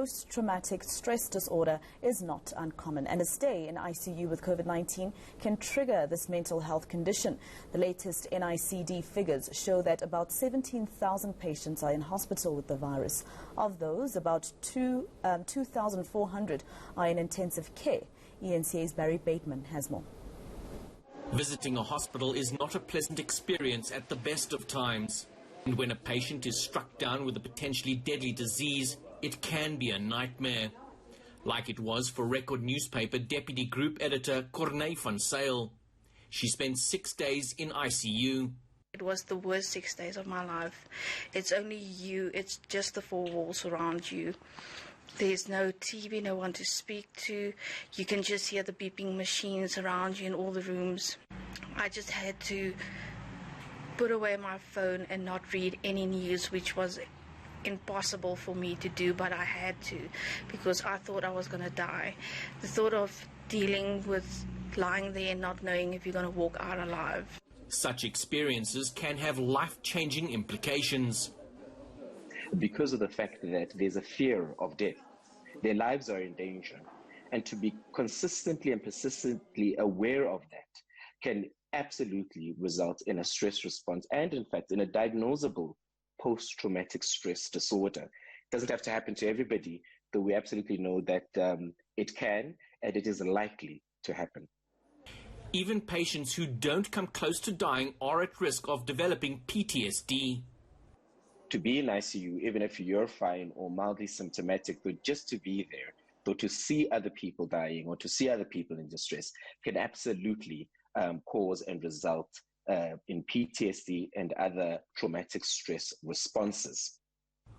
post-traumatic stress disorder is not uncommon, and a stay in ICU with COVID-19 can trigger this mental health condition. The latest NICD figures show that about 17,000 patients are in hospital with the virus. Of those, about 2,400 are in intensive care. eNCA's Barry Bateman has more. Visiting a hospital is not a pleasant experience at the best of times. And when a patient is struck down with a potentially deadly disease, it can be a nightmare. Like it was for Record newspaper Deputy Group Editor Corné van Zyl. She spent 6 days in ICU. It was the worst 6 days of my life. It's only you, it's just the four walls around you. There's no TV, no one to speak to. You can just hear the beeping machines around you in all the rooms. I just had to put away my phone and not read any news, which was impossible for me to do, but I had to because I thought I was going to die. The thought of dealing with lying there and not knowing if you're going to walk out alive. Such experiences can have life-changing implications. Because of the fact that there's a fear of death, their lives are in danger, and to be consistently and persistently aware of that can absolutely result in a stress response and, in fact, in a diagnosable post-traumatic stress disorder. It doesn't have to happen to everybody, though we absolutely know that it can and it is likely to happen. Even patients who don't come close to dying are at risk of developing PTSD. To be in ICU, even if you're fine or mildly symptomatic, but just to be there, or to see other people dying or to see other people in distress can absolutely cause and result in PTSD and other traumatic stress responses.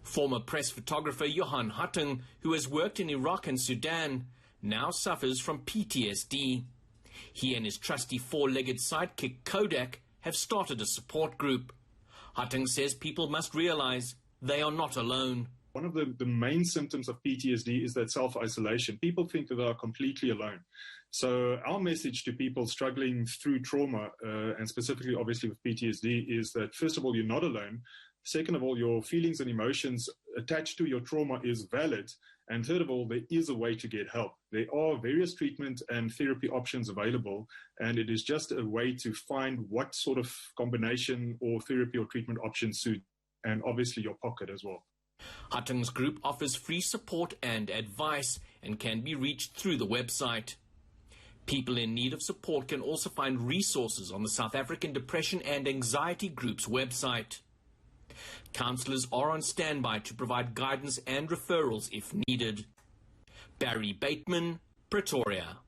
Former press photographer Johan Hatting, who has worked in Iraq and Sudan, now suffers from PTSD. He and his trusty four-legged sidekick Kodak have started a support group. Hatting says people must realize they are not alone. One of the main symptoms of PTSD is that self-isolation. People think that they are completely alone. So our message to people struggling through trauma, and specifically obviously with PTSD, is that first of all, you're not alone. Second of all, your feelings and emotions attached to your trauma is valid. And third of all, there is a way to get help. There are various treatment and therapy options available, and it is just a way to find what sort of combination or therapy or treatment option suit, and obviously your pocket as well. Hatting's group offers free support and advice and can be reached through the website. People in need of support can also find resources on the South African Depression and Anxiety Group's website. Counsellors are on standby to provide guidance and referrals if needed. Barry Bateman, Pretoria.